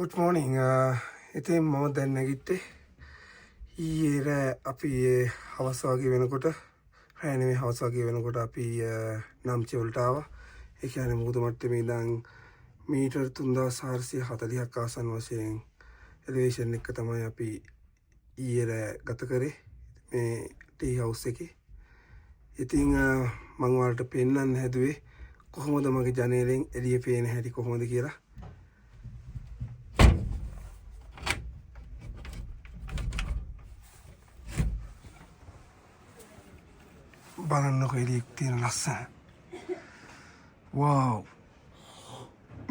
Good morning. ඉතින් මම දැන් නැගිට්ටේ ඊයේ අපි හවස වගේ වෙනකොට රෑ නෙමෙයි හවස වගේ වෙනකොට අපි නම්චි වලට ආවා. ඒ කියන්නේ මුහුදු මට්ටමේ ඉඳන් මීටර් 3440ක් ආසන්න වශයෙන් එලිවේෂන් එක තමයි අපි ඊයේ ගත කරේ මේ ටී හවුස් එකේ. ඉතින් මම ඔයාලට පෙන්නන්න හැදුවේ කොහොමද මගේ ජනේලෙන් එළිය පේන හැටි කොහොමද කියලා. බලන්නකො එළියේ තියෙන ලස්සන. වව්.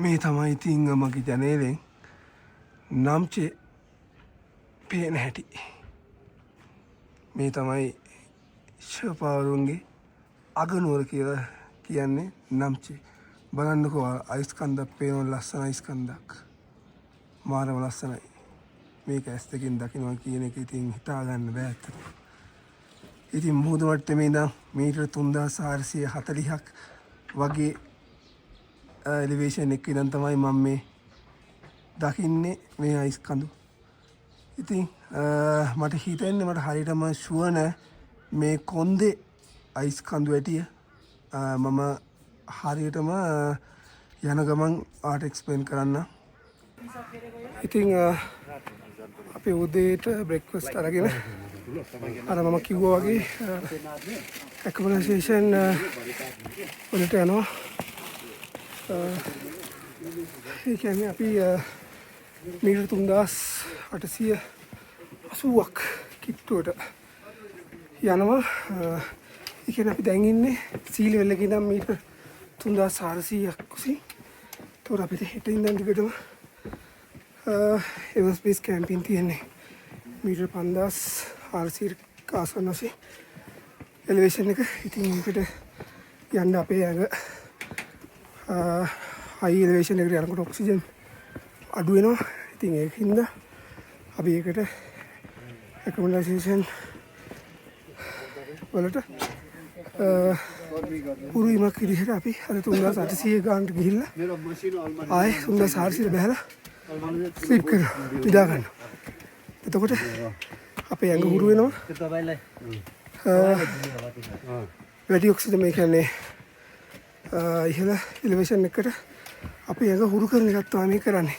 මේ තමයි ඉතින් මගේ ජනේලෙන් නම්චේ පේන හැටි. මේ තමයි ශපාරුන්ගේ අගනුවර කියලා කියන්නේ නම්චේ. බලන්නකෝ අයිස් කන්දක් පේන ලස්සන අයිස් කන්දක්. මාරම ලස්සනයි. මේක ඇස් දෙකෙන් දකිනවා කියන එක ඉතින් හිතා ගන්න බෑ ඇත්තට. ඉතින් මුහුදු මට්ටමේ ඉඳන් මීටර 3440ක් වගේ එලිවේෂන් එකක ඉඳන් තමයි මම මේ දකින්නේ මේ අයිස් කඳු. ඉතින් මට හිතෙන්නේ මට හරියටම ෂුවර් නෑ මේ කොන්දේ අයිස් කඳු ඇටිය. මම හරියටම යන ගමන් ආට එක්ස්ප්ලේන් කරන්න. ඉතින් අපි උදේට බ්‍රෙක්ෆාස්ට් අරගෙන අර මම කිව්වා වගේ ඇකොමඩේෂන් වලට යනවා. ඒ කියන්නේ අපි මීටර් 3880ක් කිට්ටුවට යනවා. ඒ කියන්නේ අපි දැන් ඉන්නේ සී ලෙවල් එකේ ඉඳන් මීටර් 3400ක් කුසින්. ඒතකොට අපිට හෙට ඉඳන් ටිකටම එවස්පේස් කැම්පින් තියෙන්නේ මීටර් 5400 ආසන්න වශයෙන් එලිවේෂන් එක. ඉතින් ඒකට යන්න අපේ ඇඟ හයි එලිවේෂන් එකට යනකොට ඔක්සිජන් අඩු වෙනවා. ඉතින් ඒකින්ද අපි ඒකට ඇකොමඩේෂන් වලට පුරුවීමක් විදිහට අපි අද 3800 ගානට ගිහිල්ලා ආයේ 3400 බැලලා ස්ලිප් කරලා නිදා ගන්නවා. එතකොට අපේ ඇඟ හුරු වෙනවා. වැඩි ඔක්සිජන් මේ කියන්නේ ඉහළ එලිවේෂන් එකට අපේ ඇඟ හුරු කරන එකක් තමයි මේ කරන්නේ.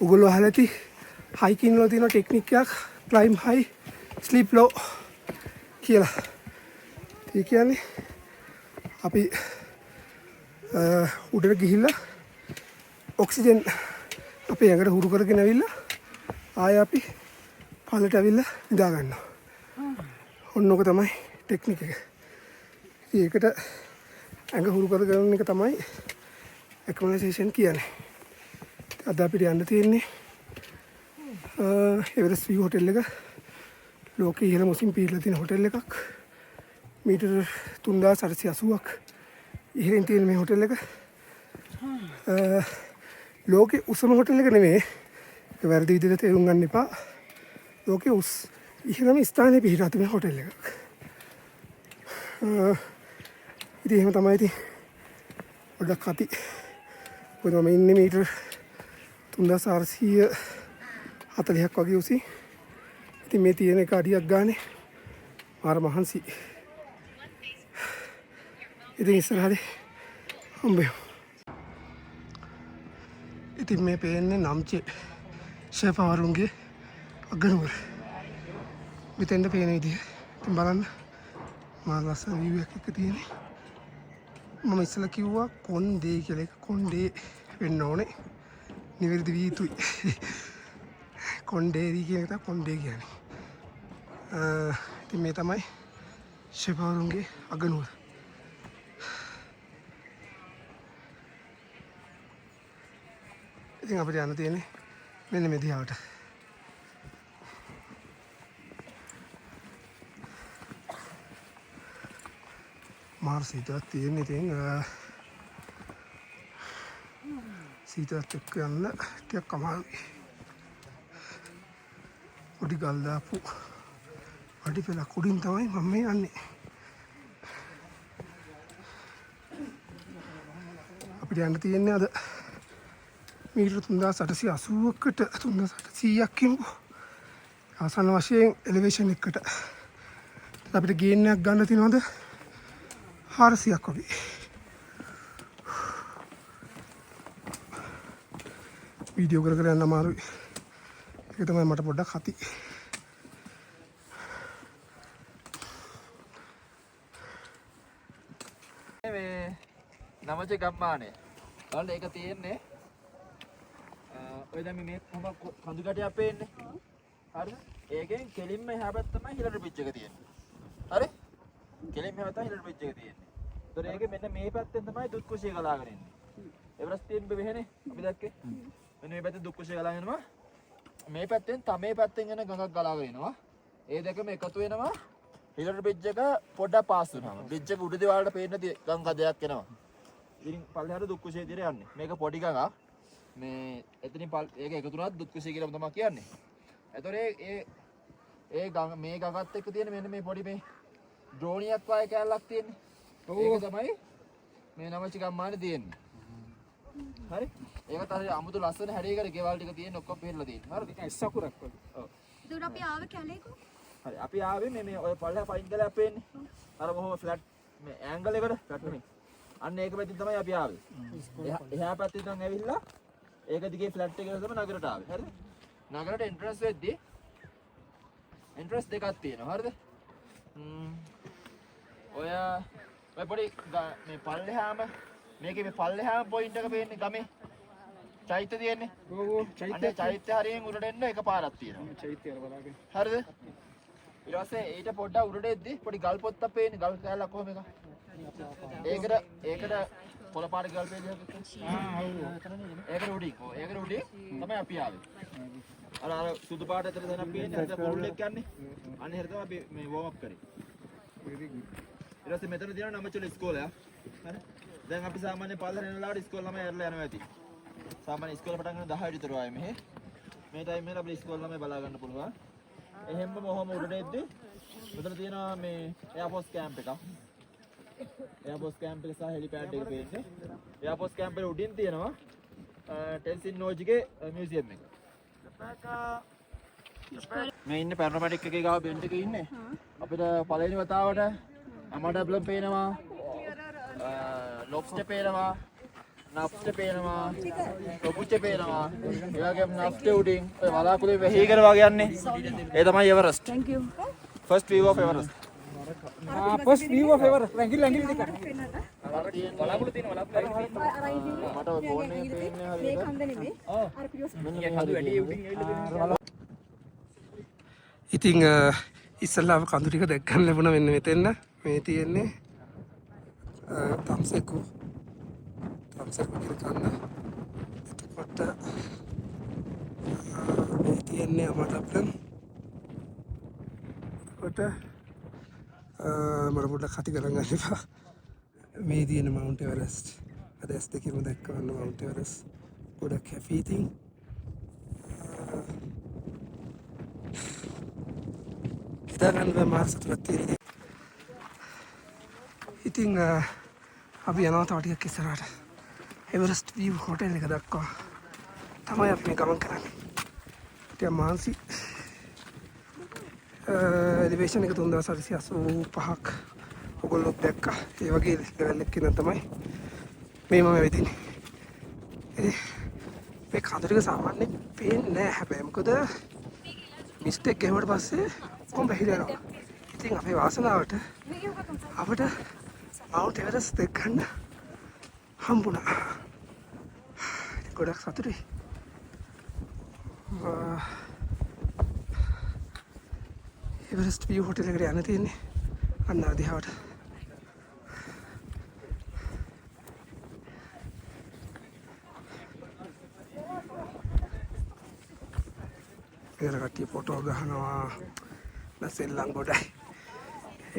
ඔයගොල්ලෝ අහලා ඇති හයිකින් වල තියෙන ටෙක්නික් එකක් ක්ලයිම් හයි ස්ලිප් ලෝ කියලා. ඒ කියන්නේ අපි උඩට ගිහිල්ලා ඔක්සිජන් අපේ ඇඟට හුරු කරගෙන ඇවිල්ලා ආය අපි පහළට ඇවිල්ලා නිදා ගන්නවා. ඔන්නෝක තමයි ටෙක්නික් එක. ඒකට ඇඟ හුරු කරගන්න එක තමයි ඇකොමඩේෂන් කියන්නේ. අද අපිට යන්න තියෙන්නේ එවරස්ට් විව් හොටෙල් එක. ලෝකයේ ඉහළම උසින් පිහිටලා තියෙන හොටෙල් එකක්. මීටර් 3880ක් ඉහළින් තියෙන මේ හොටෙල් එක ලෝකේ උසම හොටෙල් එක නෙමෙයි. ඒක වැරදි විදිහට තේරුම් ගන්න එපා. ලෝකේ ඉහළම ස්ථානයේ පිහිටා තියෙන හොටෙල් එකක්. ඉතින් එහෙම තමයි ඉතින් පොඩ්ඩක් අපි මොකද මම ඉන්නේ මීටර් 3440ක් වගේ උසින්. ඉතින් මේ තියෙන එක අඩියක් ගානේ මාර මහන්සි. ඉතින් ඉස්සරහට හම්බෙමු. ඉතින් මේ පේන්නේ නම්චේ ෂෙෆාරුන්ගේ අගනුවර. මෙතෙන්ද පේන විදිහ. ඉතින් බලන්න මාර ලස්සන view එකක් එක තියෙන්නේ. මම ඉස්සෙල්ලා කිව්වා කොන්දේ කියලා. ඒක කොන්දේ වෙන්න ඕනේ. නිවැරදි විය යුතුයි. කොන්ඩේරි කියන එක තමයි කොන්ඩේ කියන්නේ. ඉතින් මේ තමයි ෂෙෆාරුන්ගේ අගනුවර. ඉතින් අපිට යන්න තියෙන්නේ මෙන්න මේ දිහාවට. මාර සීතලක් තියෙන. ඉතින් සීතලත් එක්ක යන්න ටිකක් අමාරුයි. පොඩි ගල් දාපු අඩි පෙළක් උඩින් තමයි මම මේ යන්නේ. අපිට යන්න තියෙන්නේ අද මීටර 3880කට 3800ක් කියමුකෝ. ආසන්න වශයෙන් එලිවේෂන් එකට අපිට ගේන් එකක් ගන්න තියෙනවද 400ක් වගේ. වීඩියෝ කර කර යන්න අමාරුයි. ඒක තමයි මට පොඩ්ඩක් හති. මේ නමජ ගම්මානේ. බලන්න ඒක තියෙන්නේ ඔය දැන් මේ කොහොම කඳු ගැටයක් පේන්නේ. හරිද? ඒකෙන් කෙලින්ම එහා පැත්තමයි හිලට බ්‍රිජ් එක තියෙන්නේ. හරි? කෙලින්ම එහා පැත්තයි හිලට බ්‍රිජ් එක තියෙන්නේ. ඒතර ඒකේ මෙන්න මේ පැත්තෙන් තමයි දුක්කුසිය ගලාගෙන එන්නේ. එවරස් තියෙන බෙහෙනේ අපි දැක්කේ. මෙන්න මේ පැත්තෙන් දුක්කුසිය ගලාගෙන එනවා. මේ පැත්තෙන් තමයි පැත්තෙන් එන ගඟක් ගලාගෙන එනවා. ඒ දෙකම එකතු වෙනවා. හිලට බ්‍රිජ් එක පොඩ්ඩක් පාස් වුණාම බ්‍රිජ් එක උඩදී වලට පේන ගම් කඩයක් එනවා. ඉතින් පල්ලෙහාට දුක්කුසිය දිහා යන්නේ. මේක පොඩි ගඟක්. මේ එතනින් ඒක එකතු වුණාත් දුක්කුසිය කියලා තමයි කියන්නේ. එතකොට ඒ ගඟ මේ ගඟත් එක්ක තියෙන මෙන්න මේ පොඩි මේ ඩ්‍රෝනියක් වගේ කැලලක් තියෙන්නේ. ඒක තමයි මේ නමචි ගම්මානේ තියෙන්නේ. හරි? ඒකත් හරි අමුතු ලස්සන හැඩයකට ගෙවල් ටික තියෙන ඔක්කොම පිරලා තියෙනවා. හරිද? ඒක සකුරක් වගේ. ඔව්. ඒකට අපි ආව කැලේකෝ. හරි. අපි ආවේ මේ ඔය පල්ලෙහා පයින් ගලක් පේන්නේ. අර බොහොම ෆ්ලැට් මේ ඇන්ගල් එකට ෆ්ලැට් නෙමෙයි. අන්න ඒක පැත්තෙන් තමයි අපි ආවේ. එහා පැත්තෙන් ඉඳන් ඇවිල්ලා ඒක දිගේ ෆ්ලැට් එකේ තමයි නගරට ආවේ. හරිද? නගරට එන්ට්‍රන්ස් වෙද්දී එන්ට්‍රන්ස් දෙකක් තියෙනවා. හරිද? ඔය පොඩි මේ පල්ලෙහාම මේකේ මේ පල්ලෙහාම පොයින්ට් එක පේන්නේ ගමේ චෛත්‍ය තියෙන්නේ. ඔව් චෛත්‍ය හරියෙන් උඩට එන්න එක පාරක් තියෙනවා. චෛත්‍ය අර බලාගෙන. හරිද? ඊට පස්සේ ඊට පොඩ්ඩක් උඩට එද්දී පොඩි ගල් පොත්තක් පේන්නේ. ගල් කෑල්ලක් කොහොම එකක්. ඒකට පොළ පාට ගල් පේන්නේ. ඒකට උඩින්. ඔව් ඒකට උඩින් තමයි අපි ආවේ. අර සුදු පාට ඇතර දැන් අපි පේන්නේ. අද පොල් එක යන්නේ. අනේ හරියට අපි මේ වෝම් අප් කරේ. ඊට පස්සේ මෙතන තියෙනවා නමචුල ඉස්කෝලයක්. හරි. දැන් අපි සාමාන්‍ය පල්ලෙහාට යන ලාවට ඉස්කෝල ළමයි ඇරලා යනවා ඇති. සාමාන්‍ය ඉස්කෝල පටන් ගන්න 10 විතර වයි මෙහෙ. මේ ටයිම් එකේ අපිට ඉස්කෝල ළමයි බලා ගන්න පුළුවන්. එහෙම්ම මොහොම උඩට එද්දී මෙතන තියෙනවා මේ එයාර්ෆෝස් කැම්ප් එකක්. එයාර්ෆෝස් කැම්ප් එක සහ හෙලිපෑඩ් එක පේන්නේ. එයාර්ෆෝස් කැම්ප් එකේ උඩින් තියෙනවා ටෙන්සින් නෝජිගේ මියුසියම් එක. මේ ඉන්නේ පැරනොමැටික් එකේ ගාව බෙන්ට් එකේ ඉන්නේ. අපිට පළවෙනි වතාවට අමඩබ්ලම් පේනවා. ලොබ්ස්ටර් පේනවා. නප්ස්ටර් පේනවා. කොපුච්ච පේනවා. ඒ වගේම නප්ස්ටර් උඩින් ඔය වලාකුළු වෙහිකර වගේ යන්නේ. ඒ තමයි Everest. Thank you. First view of Everest. first view of Everest. Langil දෙක. වලාකුළු තියෙන වලාකුළු මට ඔය ෆෝන් එකේ පේන්නේ හරියට. මේ කන්ද නෙමෙයි. අර පිළිවෙස් මෙන්න මේ හදු වැඩි උඩින් ඇවිල්ලා ඉතින් ඉස්සල්ලාම කඳු ටික දැක් ගන්න ලැබුණා මෙන්න මෙතෙන්න. මේ තියෙන්නේ තම්සෙකු කියලා ගන්න. එතකොට මේ තියෙන්නේ අමඩබ්ලම්. එතකොට මට පොඩ්ඩක් හති ගණන් ගන්න එපා. මේ තියෙන මවුන්ට් එවරස්ට්. අද ඇස් දෙකෙම දැක්ක ගන්න මවුන්ට් එවරස්ට්. ගොඩක් හැපි ඉතින්. හිතාගන්න බෑ මාර සතුටක් තියෙන. ඉතින් අපි යනවා තව ටිකක් ඉස්සරහට. එවරස්ට් view hotel එක දක්වා තමයි අපි මේ ගමන් කරන්නේ. ටිකක් මාන්සි. එලිවේෂන් එක 3885ක් ඔයගොල්ලෝ දැක්කා. ඒ වගේ ලෙවල් එකකින් තමයි මේ මම වෙදින්නේ. මේ කඳු ටික සාමාන්‍යයෙන් පේන්නේ නැහැ හැබැයි මොකද මිස්ටේක් ගේවට පස්සේ කොම් බහිලා යනවා. ඉතින් අපේ වාසනාවට අපිට මවුන්ට් එවරස්ට් දෙක ගන්න හම්බුණා. ගොඩක් සතුටුයි. එවරස්ට් view hotel එකට යන්න තියෙන්නේ අන්න අධිහාවට. පෙර කට්ටිය ෆොටෝ ගහනවා. නැසෙල්ලන් ගොඩයි.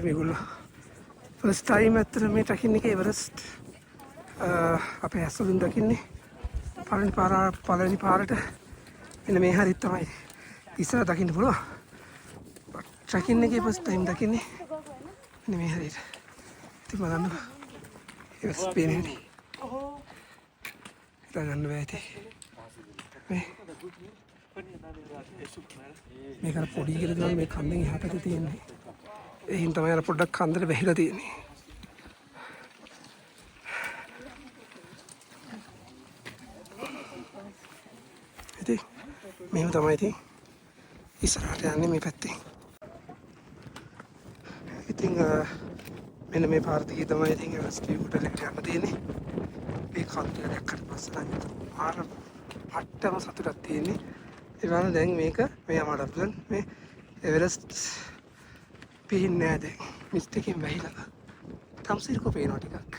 මේගොල්ලෝ ෆස්ට් ටයිම් ඇත්තට මේ ට්‍රැකින් එකේ එවරස්ට් අපේ ඇස්වලින් දකින්නේ. පළවෙනි පාරට මෙන්න මේ හරියට තමයි ඉස්සර දකින්න පුළුවන්. ට්‍රැකින් එකේ ෆස්ට් ටයිම් දකින්නේ මෙන්න මේ හරියට. ඉතින් බලන්න එවරස්ට් පේන්නේ. හිතා ගන්න බෑ ඉතින්. මේක අර පොඩි කියලා තමයි මේ කන්දෙන් එහා පැත්තේ තියෙන්නේ. ඒ හින්දා තමයි අර පොඩ්ඩක් කන්දට වැහිලා තියෙන්නේ. ඉතින් මේව තමයි ඉතින් ඉස්සරහට යන්නේ මේ පැත්තෙන්. ඉතින් මෙන්න මේ පාර්තිකේ තමයි ඉතින් ස්ටීව් හොටල් එකට යන්න තියෙන්නේ. මේ කන්ද දැක්කට පස්සේ නම් ආර පට්ටම සතුටක් තියෙන්නේ. ඒ වගේම දැන් මේක මේ අමාඩප්ලන් මේ එවරස්ට් පේන්නේ නැහැ දැන්. මිස්ට් එකෙන් වැහිලා. තම්සිරකෝ පේනවා ටිකක්.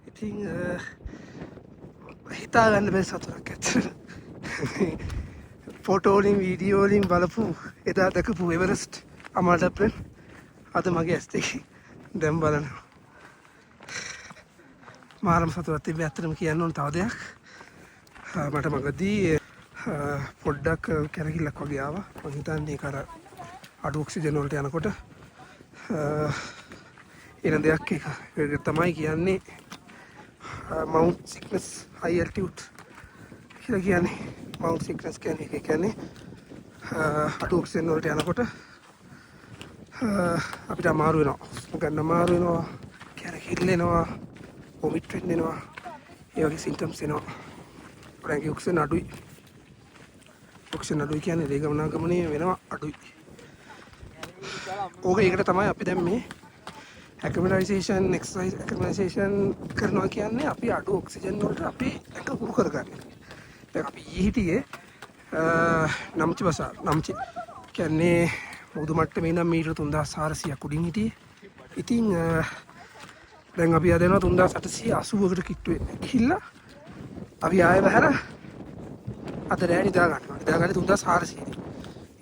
ඉතින් හිතා ගන්න බැරි සතුටක් ඇත්තට. ෆොටෝ වලින් වීඩියෝ වලින් බලපු එදා දැකපු එවරස්ට් අමාඩප්ලන් අද මගේ ඇස් දෙකේ දැන් බලනවා. මාරම සතුටක් තිබ්බේ ඇත්තටම කියන්න ඕන තව දෙයක්. මට මගදී පොඩ්ඩක් කැරකිල්ලක් වගේ ආවා. මම හිතන්නේ ඒක අර අඩු ඔක්සිජන් වලට යනකොට එන දෙයක් ඒක තමයි කියන්නේ මවුන්ට් සික්නස් හයි ඇල්ටිටියුඩ් කියලා කියන්නේ. මවුන්ට් සික්නස් කියන්නේ ඒක කියන්නේ අඩු ඔක්සිජන් වලට යනකොට අපිට අමාරු වෙනවා. ගන්න අමාරු වෙනවා. කැරකිල්ලෙනවා. වොමිට් වෙනවා. ඒ වගේ සිම්ප්ටම්ස් එනවා. රැඟි ඔක්සිජන් අඩුයි. ඔක්සිජන් අඩුයි කියන්නේ ඒ ගමනාගමනය වෙනවා අඩුයි. ඕක ඒකට තමයි අපි දැන් මේ ඇක්ලිමටයිසේෂන් එක්සර්සයිස් ඇක්ලිමටයිසේෂන් කරනවා කියන්නේ අපි අඩු ඔක්සිජන් වලට අපි එක පුරු කරගන්න. දැන් අපි ඊ හිටියේ නම්චි බසාර. නම්චි කියන්නේ මුදු මට්ටමේ ඉඳන් මීටර 3400ක් උඩින් හිටියේ. ඉතින් දැන් අපි ආ දෙනවා 3880කට කිට්ටු ගිහිල්ලා අපි ආයෙ බහැලා අද රෑ නිදා ගන්නවා. නිදාගන්නේ 3400දී.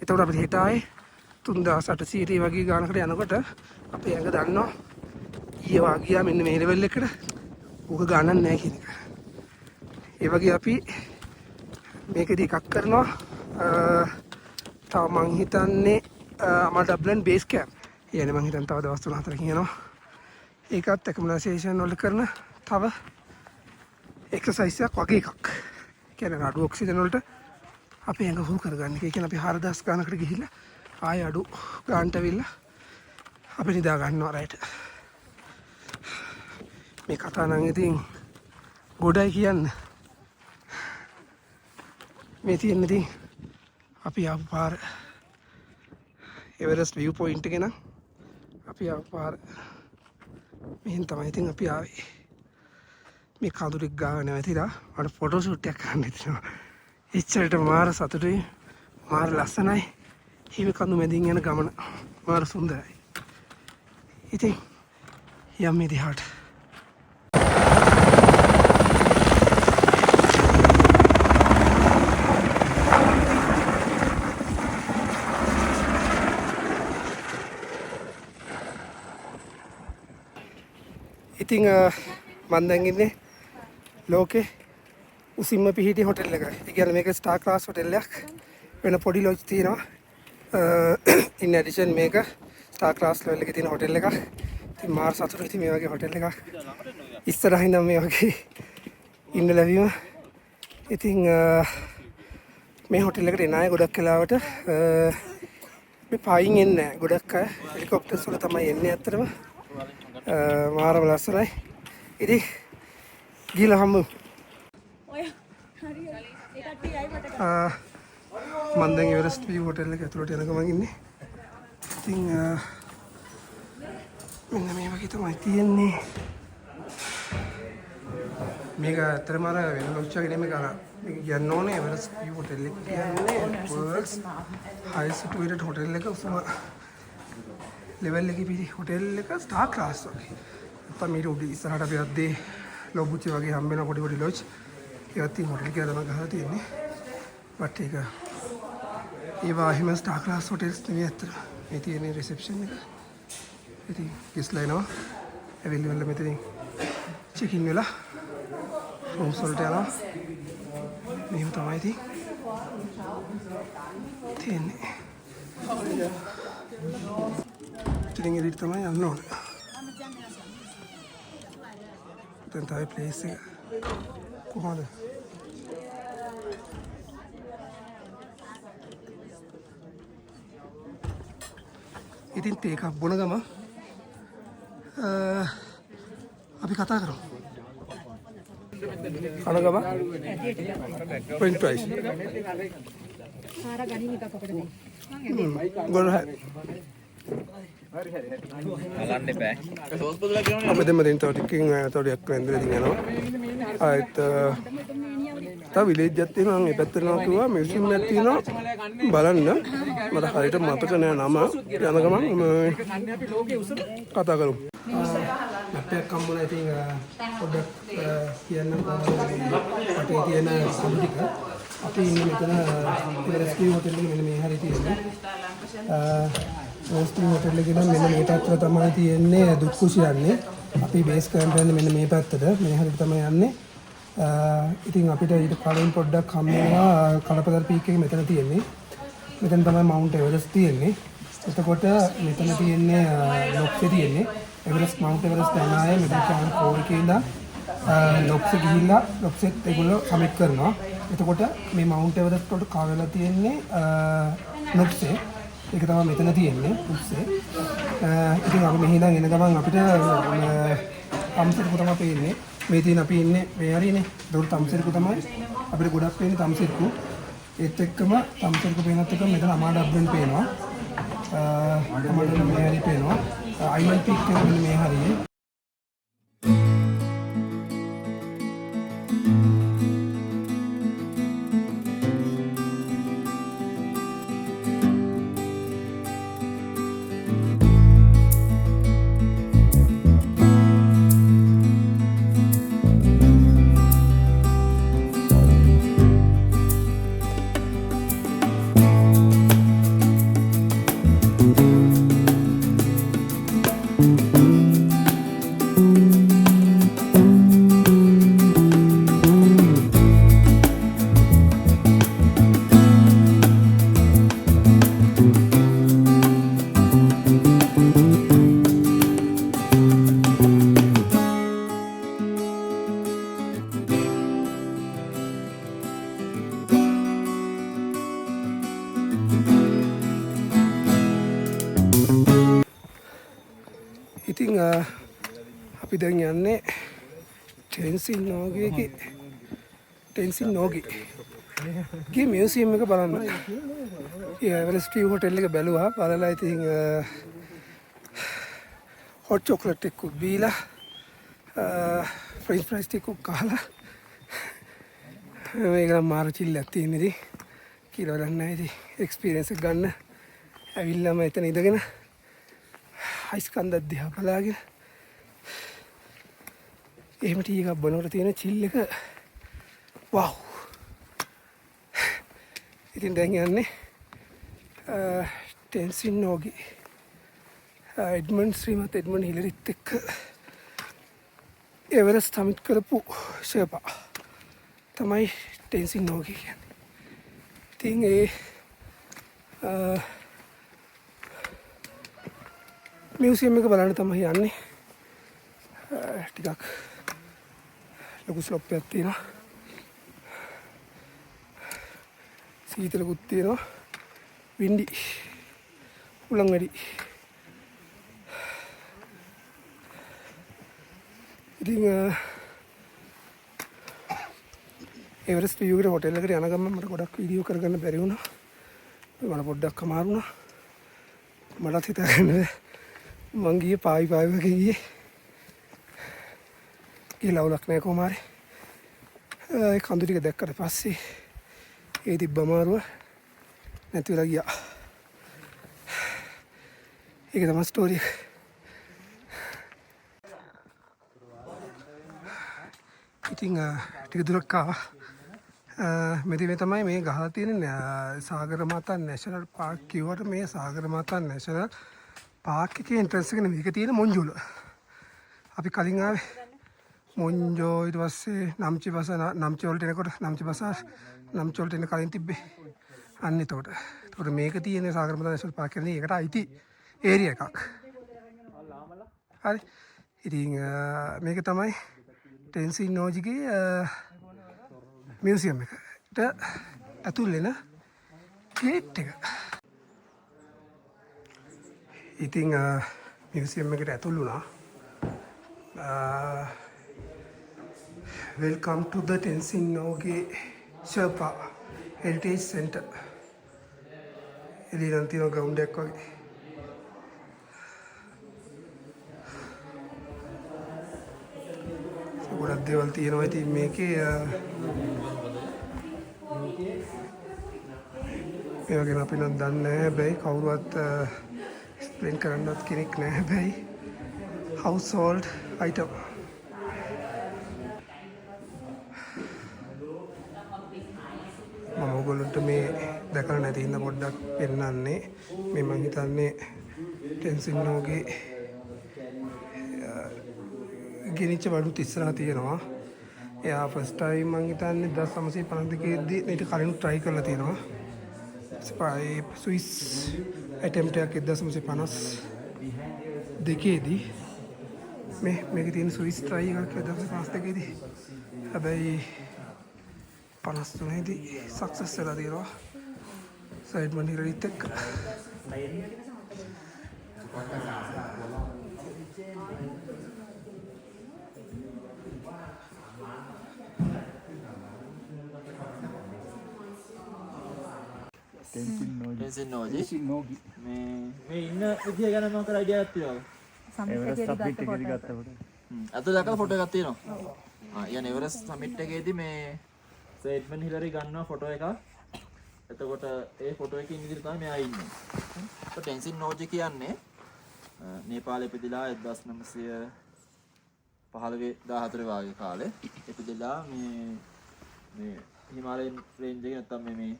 එතකොට අපිට හෙට ආයේ 3800 වගේ ගානකට යනකොට අපේ ඇඟ දන්නවා ඊයේ වාගියා මෙන්න මේ ලෙවල් එකට උක ගණන් නැහැ කියන එක. ඒ වගේ අපි මේකෙදි එකක් කරනවා. තව මං හිතන්නේ අමාඩප්ලන් බේස් කැම්ප්. يعني මං හිතන්නේ තව දවස් 3-4 යනවා. ඒකත් ඇක්ලිමටයිසේෂන් වල කරන තව එක්සර්සයිස් එකක් වගේ එකක්. කියන්නේ අඩු ඔක්සිජන් වලට අපි ඇඟ හුරු කරගන්න. ඒ කියන්නේ අපි 4000 ගානකට ගිහිල්ලා ආය අඩු ගානට අවිල්ලා අපි නිදා ගන්නවා රයිට්. මේ කතා නම් ඉතින් ගොඩයි කියන්න. මේ තියෙන ඉතින් අපි ආපු පාර එවරස්ට් view point එක නම් අපි ආපු පාර මෙහෙන් තමයි ඉතින් අපි ආවේ. මේ කඳුරෙක් ගාව නැවතිලා මට ෆොටෝ ෂූට් එකක් කරන්න හිතෙනවා. එච්චරට මාර සතුටුයි. මාර ලස්සනයි. හිමි කඳු මැදින් යන ගමන මාර සුන්දරයි. ඉතින් යම් දිහාට ඉතින් මම දැන් ඉන්නේ ලෝකේ උසින්ම පිහිටි හොටෙල් එකක. ඒ කියන්නේ මේක ස්ටාර් ක්ලාස් හොටෙල් එකක්. වෙන පොඩි ලොජ් තියෙනවා. in addition මේක ස්ටාර් ක්ලාස් ලෙවල් එකේ තියෙන හොටෙල් එකක්. ඉතින් මාර සතුටුයි ඉතින් මේ වගේ හොටෙල් එකක් ඉස්සරහින් නම් මේ වගේ ඉන්න ලැබීම. ඉතින් මේ හොටෙල් එකට එන අය ගොඩක් වෙලාවට මේ පයින් එන්නේ නැහැ. ගොඩක් අය හෙලිකොප්ටර්ස් වල තමයි එන්නේ ඇත්තටම. මාරම ලස්සනයි. ඉතින් ගිහලා හම්බු. ඔය හරි ඒ කට්ටිය ආයි මට මම දැන් එවරස්ට් view hotel එක ඇතුළට යන ගමන් ඉන්නේ. ඉතින් මෙන්න මේ වගේ තමයි තියෙන්නේ. මේක ඇත්තටම අර වෙන ලොජ් එකක් නෙමෙයි කරා. මේක කියන්න ඕනේ එවරස්ට් view hotel එක කියන්නේ world's highest situated hotel එක උසම ලෙවල් එකේ පිටි hotel එක ස්ටාර් ක්ලාස් වගේ. නැත්නම් මේක උඩ ඉස්සරහට අපි අද්දේ ලොබුචි වගේ හම්බ වෙන පොඩි පොඩි ලොජ් ඒවත් තියෙන hotel කියලා තමයි ගහලා තියෙන්නේ. බට් ඒක ඒවා හිම ස්ටාර් ක්ලාස් හොටෙල්ස් නෙවෙයි අතට. මේ තියෙන රිසෙප්ෂන් එක. ඉතින් ගෙස්ලා එනවා. ඇවිල්ලා මෙතනින් චෙක් ඉන් වෙලා රූම්ස් වලට යනවා. මෙහෙම තමයි ඉතින් තියෙන්නේ. ඉතින් එදිට තමයි යන්න ඕනේ. දැන් තමයි ප්ලේස් එක කොහොමද? ඉතින් තේ එකක් බොන ගම අපි කතා කරමු. කන ගම French fries. කාරා ගණන් එකක් අපිට දෙන්න. ගොඩ බලන්න බෑ. සෝස් බදුලා කියනවනේ. අපි දෙන්න දෙන්න තව ටිකකින් තව ටිකක් වෙන්දලා ඉතින් යනවා. ආයෙත් තව විලේජ් එකක් තියෙනවා මේ පැත්තට යනවා කිව්වා මියුසියම් එකක් තියෙනවා බලන්න. මට හරියට මතක නෑ නම. යන ගමන් කතා කරමු. අපේ කම්බුලා ඉතින් පොඩ්ඩක් කියන්න අපේ තියෙන සම්පූර්ණ ටික අපි ඉන්නේ මෙතන රෙස්කියු හොටෙල් එකේ මෙන්න මේ හරිය තියෙන්නේ. රෙස්කියු හොටෙල් එකේ නම් මෙන්න මේ පැත්තට තමයි තියෙන්නේ දුක්කුසි යන්නේ. අපි බේස් කැම්ප් යන්නේ මෙන්න මේ පැත්තට. මේ හරියට තමයි යන්නේ. ඉතින් අපිට ඊට කලින් පොඩ්ඩක් හම් වෙනවා කලපදර පීක් එක මෙතන තියෙන්නේ. මෙතන තමයි මවුන්ට් එවරස්ට් තියෙන්නේ. එතකොට මෙතන තියෙන්නේ ලොක්සේ තියෙන්නේ. එවරස්ට් මවුන්ට් එවරස්ට් යන අය මෙතන කියන කෝරිකේ ඉඳන් ලොක්සේ ගිහිල්ලා ලොක්සෙත් ඒගොල්ලෝ සමිට් කරනවා. එතකොට මේ මවුන්ට් එවරස්ට් වලට කා වෙලා තියෙන්නේ ලොක්සේ. ඒක තමයි මෙතන තියෙන්නේ ලොක්සේ. ඉතින් අපි මෙහි ඉඳන් එන ගමන් අපිට තම්සිරිකු තමයි පේන්නේ. මේ තියෙන අපි ඉන්නේ මේ හරියනේ. ඒක තම්සිරිකු තමයි අපිට ගොඩක් පේන්නේ තම්සිරිකු. ඒත් එක්කම තම්සිරිකු පේනත් එක්කම මෙතන අමාඩබ්බන් පේනවා. අමාඩබ්බන් මේ හරිය පේනවා. අයිලන්ඩ් පීක් එක මෙන්න මේ හරියේ. ඉතින් අපි දැන් යන්නේ ටෙන්සින් නෝගේ ගේ මියුසියම් එක බලන්න. එවරස්ට් හොටෙල් එක බැලුවා. බලලා ඉතින් හොට් චොක්ලට් එකක් බීලා ෆ්‍රෙන්ච් ෆ්‍රයිස් ටිකක් කහලා මේක නම් මාර චිල්ලක් තියෙන ඉතින් කියලා ගන්න නැහැ ඉතින් එක්ස්පීරියන්ස් එක ගන්න ඇවිල්ලාම එතන ඉඳගෙන අයිස් කන්දක් දිහා බලාගෙන එහෙම ටී එකක් බොනකොට තියෙන චිල් එක වව්. ඉතින් දැන් යන්නේ ටෙන්සින් නෝගේ ශ්‍රීමත් එඩ්මන්ඩ් හිලරිත් එක්ක එවරස්ට් සමිට් කරපු ෂර්පා තමයි ටෙන්සින් නෝගේ කියන්නේ. ඉතින් මියුසියම් එක බලන්න තමයි යන්නේ. ටිකක් ලොකු ස්ලොප් එකක් තියෙනවා. සීතලකුත් තියෙනවා. වින්ඩි උලන් වැඩි. ඉතින් එවරස්ට් view එකට හොටෙල් එකට යන ගමන් මට ගොඩක් වීඩියෝ කරගන්න බැරි වුණා. මට පොඩ්ඩක් අමාරු වුණා. මටත් හිතාගන්න මං ගියේ පාවි වගේ ගියේ. ලවුලක් නෑ කොහොම හරි. ඒ කඳු ටික දැක්කට පස්සේ ඒ තිබ්බ අමාරුව නැති වෙලා ගියා. ඒක තමයි ස්ටෝරි එක. ඉතින් ටික දුරක් ආවා. මෙතන තමයි මේ ගහලා තියෙන සාගරමාතා නැෂනල් පාර්ක් කිව්වට මේ සාගරමාතා නැෂනල් පාර්ක් එකේ එන්ට්‍රන්ස් එක නෙමෙයි. ඒක තියෙන මොන්ජෝල. අපි කලින් ආවේ මොන්ජෝ ඊට පස්සේ නම්චි වලට එනකොට නම්චි වලට එන කලින් තිබ්බේ. අන්න එතකොට. එතකොට මේක තියෙන්නේ සාගරමාතා නැෂනල් පාර්ක් එකේ. ඒකට අයිති ඒරියා එකක්. හරි. ඉතින් මේක තමයි ටෙන්සින් නෝජිගේ මියුසියම් එකට ඇතුල් වෙන ගේට් එක. ඉතිං මියසියම් එකට ඇතුල් වුණා. වෙල්කම් ටු ද ටෙන්සින් නෝගේ ශර්පා හෙරිටේජ් සෙන්ටර්. එළිය නම් තියෙන ග්‍රවුන්ඩ් එකක් වගේ. ගොඩක් දේවල් තියෙනවා. ඉතින් මේකේ ඒ වගේම අපි නම් දන්නේ නැහැ. හැබැයි කවුරුවත් එක්ස්ප්ලেইন කරන්නවත් කෙනෙක් නැහැ. හැබැයි household item. මම ඔයගොල්ලන්ට මේ දැකලා නැති ඉන්න පොඩ්ඩක් පෙන්නන්නේ. මේ මම හිතන්නේ ටෙන්සින් නෝගේ ගෙනිච්ච බඩුත් ඉස්සරහා තියෙනවා. එයා ෆස්ට් ටයිම් මම හිතන්නේ 1952 දී ඊට කලින් try කරලා තියෙනවා. ස්පයි ස්විස් attempt එකක් 1952 දී මේකේ තියෙන ස්විස් try එකක් 1952 දී. හැබැයි 53 දී සක්සස් වෙලා තියෙනවා. සයිඩ්මන් හිරරිත් එක්ක. ටෙන්සින් නෝජි මේ ඉන්න විදිය ගැන මොකද අයිඩියා එකක් තියෙනවද? අත දැකලා ෆොටෝ එකක් තියෙනවා. يعني එවරස්ට් සමිට් එකේදී මේ සෙඩ්මන් හිලරි ගන්නවා ෆොටෝ එකක්. එතකොට ඒ ෆොටෝ එකේ ඉන්න විදිහට තමයි මෙයා ඉන්නේ. તો ටෙන්සින් නෝජි කියන්නේ නේපාලේ ඉපදිලා 1915 14 වගේ කාලේ ඉපදිලා මේ හිමාලයන් රේන්ජ් එකේ නැත්තම් මේ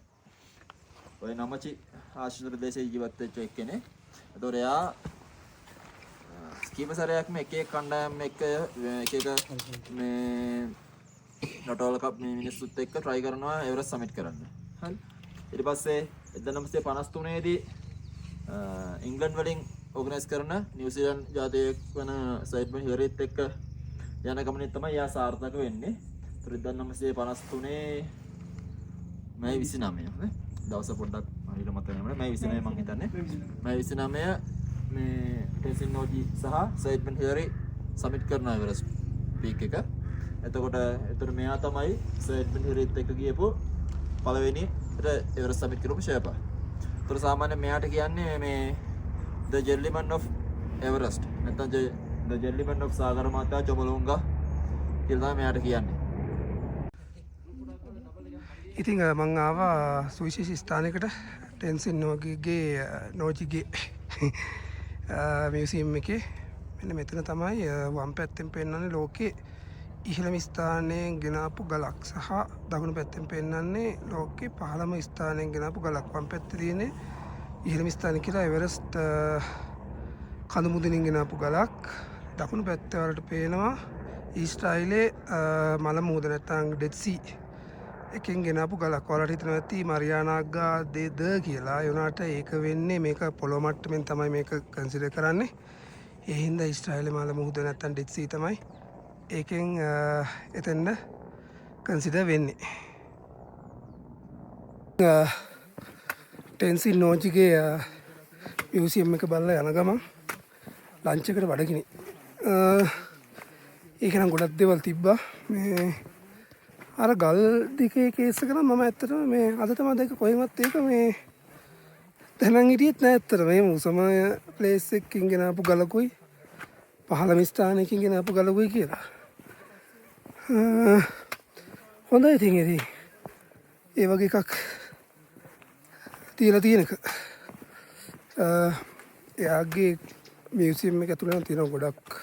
ඔය නමචි ආශ්‍රිත ප්‍රදේශයේ ජීවත් වෙච්ච එක්කෙනෙක්. ඒතොර එයා කීප සැරයක්ම එක එක කණ්ඩායම් එක්ක එක මේ නටෝල කප් මේ මිනිස්සුත් එක්ක try කරනවා එවරස්ට් සමිට් කරන්න. හරි. ඊට පස්සේ 1953 දී ඉංග්ලන්ඩ් වලින් ඕගනයිස් කරන නිව්සීලන්ත ජාතියක් වන සයිඩ්මන් හිලරිත් එක්ක යන ගමනේ තමයි එයා සාර්ථක වෙන්නේ. 1953 මැයි 29 නේ. දවස පොඩ්ඩක් හරියට මතක නැහැ මම 29 මං හිතන්නේ මම 29 මේ ටෙන්සින් නෝජි සහ සයිඩ්මන් හිලරි සමිට් කරන එවරස්ට් පීක් එක. එතකොට මෙයා තමයි සයිඩ්මන් හිලරිත් එක්ක ගියපු පළවෙනි එවරස්ට් සමිට් කරපු ෂර්පා. ඒතර සාමාන්‍යයෙන් මෙයාට කියන්නේ මේ the gentleman of Everest නැත්නම් the gentleman of සාගරමාතා චොමලුංගා කියලා තමයි මෙයාට කියන්නේ. ඉතින් මං ආවා සුවිශේෂී ස්ථානයකට ටෙන්සින් නෝගේ නෝජිගේ මියුසියම් එකේ. මෙන්න මෙතන තමයි වම් පැත්තෙන් පෙන්නන්නේ ලෝකේ ඉහළම ස්ථානයෙන් ගෙනාපු ගලක් සහ දකුණු පැත්තෙන් පෙන්නන්නේ ලෝකේ පහළම ස්ථානයෙන් ගෙනාපු ගලක්. වම් පැත්තේ තියෙන්නේ ඉහළම ස්ථානය කියලා එවරස්ට් කඳු මුදුනින් ගෙනාපු ගලක්. දකුණු පැත්තේ වලට පේනවා ඊස්ට් අයිලේ මල මුහුද නැත්නම් ඩෙඩ් සී එකෙන් ගෙනාපු ගලක්. ඔයාලට හිතනවා ඇති මරියානාගා දෙද කියලා. ඒ වුණාට ඒක වෙන්නේ මේක පොළොව මට්ටමින් තමයි මේක කන්සිඩර් කරන්නේ. ඒ හින්දා ඊශ්‍රායලේ මල මුහුද නැත්තම් ඩෙඩ් සී තමයි ඒකෙන් එතෙන්ද කන්සිඩර් වෙන්නේ. ටෙන්සින් නෝජිගේ මියුසියම් එක බලලා යන ගමන් ලන්ච් එකට බඩගිනි. ඒක නම් ගොඩක් දේවල් තිබ්බා. මේ අර ගල් දෙකේ කේස් එක නම් මම ඇත්තටම මේ අද තමයි දැක්ක කොහෙවත් ඒක මේ දැනන් හිටියෙත් නෑ ඇත්තට. මේ මුසමය ප්ලේස් එකකින් ගෙනාපු ගලකුයි පහළම ස්ථානයකින් ගෙනාපු ගලකුයි කියලා. හොඳයි ඉතින් ඒ වගේ එකක් තියලා තියෙනක. එයාගේ මියුසියම් එක ඇතුළේ තියෙන ගොඩක්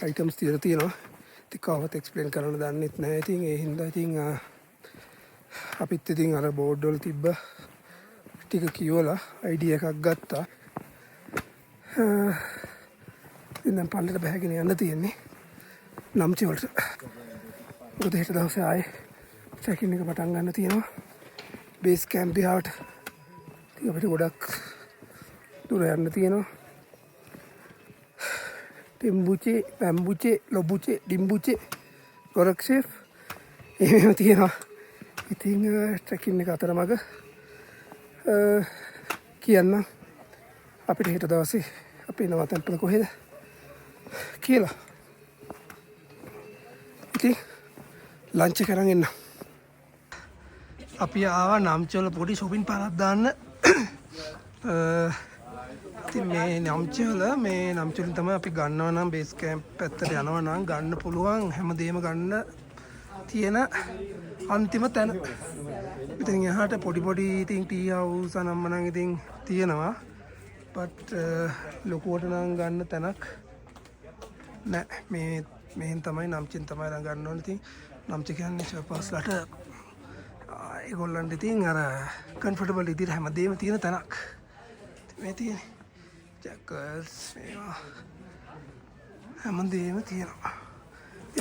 අයිටම්ස් තියලා තියෙනවා. කවවත් එක්ස්ප්ලেইন කරන්න දන්නෙත් නැහැ. ඉතින් ඒ හින්දා ඉතින් අපිත් ඉතින් අර බෝඩ් වල තිබ්බ ටික කියවලා අයිඩියා එකක් ගත්තා. ඉතින් දැන් පල්ලෙට බහගෙන යන්න තියෙන්නේ නම්චි වලට. මොකද හෙට දවසේ ආයේ චෙකින් එක පටන් ගන්න තියෙනවා. බේස් කැම්ප් දිහාට. ඉතින් අපිට ගොඩක් දුර යන්න තියෙනවා. ටිම්බුචේ, පැම්බුචේ, ලොබුචේ, ඩිම්බුචේ, ගොරක්ෂේප් එහෙම තියෙනවා. ඉතින් ට්‍රැකින් එක අතරමඟ කියන්න අපිට හෙට දවසේ අපේ නවතැන්පල කොහෙද කියලා. ඉතින් ලංච් එක කරන් එන්න. අපි ආවා නම්චවල පොඩි shopping පාරක් දාන්න. ඉතින් මේ නම්චවලින් තමයි අපි ගන්නවා නම් බේස් කැම්ප් පැත්තට යනවා නම් ගන්න පුළුවන් හැමදේම ගන්න තියෙන අන්තිම තැන. ඉතින් එහාට පොඩි ඉතින් ටී හවුස් අනම්මනම් ඉතින් තියෙනවා. බට් ලොකුවට නම් ගන්න තැනක් නෑ. මෙහෙන් තමයි නම්චෙන් තමයි ගන්න ඕනේ. ඉතින් නම්ච කියන්නේ ෂොපර්ස්ලාට ඒගොල්ලන්ට ඉතින් අර කම්ෆර්ටබල් විදිහට හැමදේම තියෙන තැනක්. මේ තියෙන්නේ ජැකර්ස් මේවා හැමදේම තියෙනවා.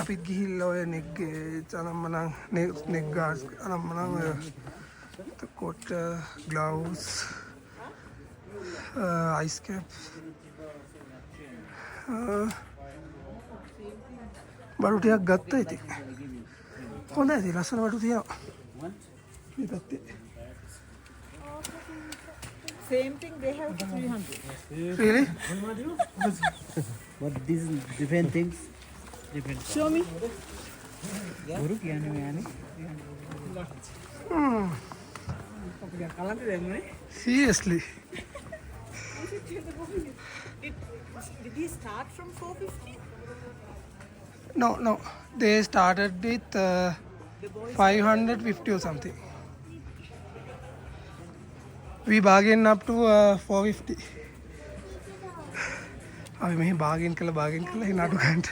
අපිත් ගිහිල්ලා ඔය නෙක් අනම්මනම් නෙක් ගාඩ්ස් අනම්මනම් ඔය කොට් ග්ලව්ස් ice cap බඩු ටිකක් ගත්තා. ඉතින් හොඳයි. ඉතින් ලස්සන බඩු තියෙනවා මේ පැත්තේ. Same thing they have 300. Really? What these different things? Different. Show me. Guru කියන්නේ මෙයානේ. කලන්ත දෙන්නේ. Seriously? Did he start from 450? No. They started with 550 or something. We bargained up to 450. අපි මෙහි බාගෙන් කළා ඒ නඩු ගන්නට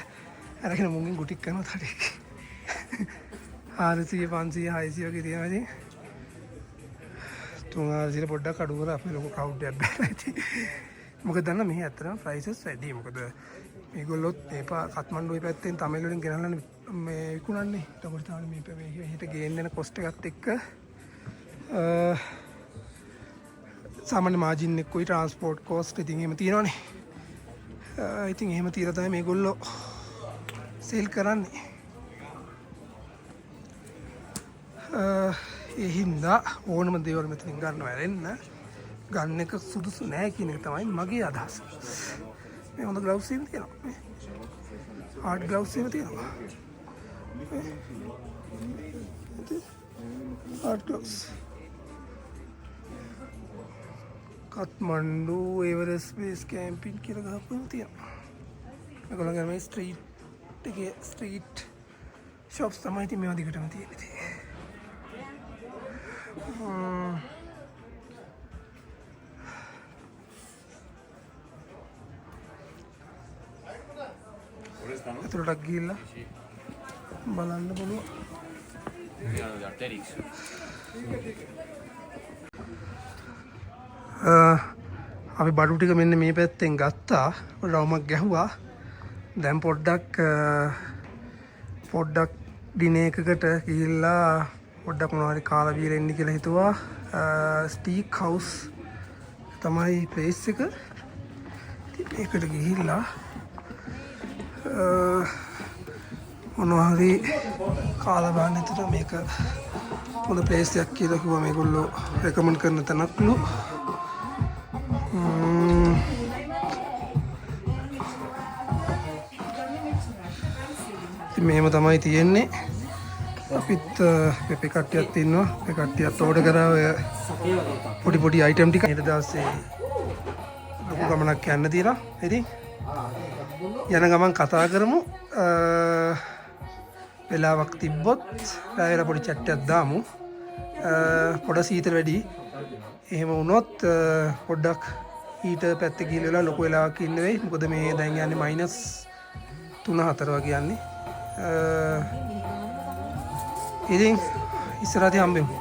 අරගෙන මුංගෙන් ගුටික් කරනවා තාටි 400 500 600 වගේ තියෙනවා. ඉතින් 300 පොඩ්ඩක් අඩු කරලා අපි ලොකු කවුන්ට් එකක් බැලුවා. ඉතින් මොකද දන්න මෙහි ඇත්තටම ප්‍රයිසස් වැඩි. මොකද මේගොල්ලොත් මේ කත්මණ්ඩුවේ පැත්තෙන් තමිල් වලින් ගෙනල්ලා මේ විකුණන්නේ. ඒකට තමයි මේ හිත ගේන්න යන කොස්ට් එකත් එක්ක සාමාන්‍ය මාජින් එක්කයි ට්‍රාන්ස්පෝර්ට් කොස්ට් ඉතින් එහෙම තියෙනවනේ. ඉතින් එහෙම තියලා තමයි මේගොල්ලෝ සේල් කරන්නේ. ඒ හින්දා ඕනම දේවල් මෙතනින් ගන්න වැරෙන්න ගන්න එක සුදුසු නෑ කියන එක තමයි මගේ අදහස. මේ හොඳ ග්ලව්ස් එහෙම තියෙනවා. හાર્ඩ් ග්ලව්ස් එහෙම තියෙනවා. Hard gloves Kathmandu Everest base camping කියලා ගහපුවම තියෙනවා. මේගොල්ලන්ගේ මේ ස්ට්‍රීට් එකේ ස්ට්‍රීට් ෂොප්ස් තමයි ඉතින් මේවා දිගටම තියෙන්නේ. ඇතුළටක් ගිහිල්ලා බලන්න පුළුවන්. අපි බඩු ටික මෙන්න මේ පැත්තෙන් ගත්තා. රවුමක් ගැහුවා. දැන් පොඩ්ඩක් ඩිනර් එකකට ගිහිල්ලා පොඩ්ඩක් මොනවා හරි කාලා බීලා ඉන්න කියලා හිතුවා. ස්ටීක් හවුස් තමයි ප්ලේස් එක. ඒකට ගිහිල්ලා මොනවා හරි කාලා බලන්න. එතන මේක හොඳ ප්ලේස් එකක් කියලා කිව්වා. මේගොල්ලෝ රෙකමන්ඩ් කරන තැනක්ලු. මෙහෙම තමයි තියෙන්නේ. අපිත් පෙපේ කට්ටියක් ඉන්නවා. ඒ කට්ටියත් ඕඩර් කරා ඔය පොඩි අයිටම් ටික. ඊට දවසේ ලොකු ගමනක් යන්න තියෙනවා. ඉතින් යන ගමන් කතා කරමු. වෙලාවක් තිබ්බොත් රායලා පොඩි චැට් එකක් දාමු. පොඩ සීතල වැඩි. එහෙම වුණොත් පොඩ්ඩක් ඊට පැත්තේ ගිහිල්ලා ලොකු වෙලාවක් ඉන්න වෙයි. මොකද මේ දැන් යන්නේ -3-4 වගේ යන්නේ. ඉතින් ඉස්සරහදී හම්බෙමු.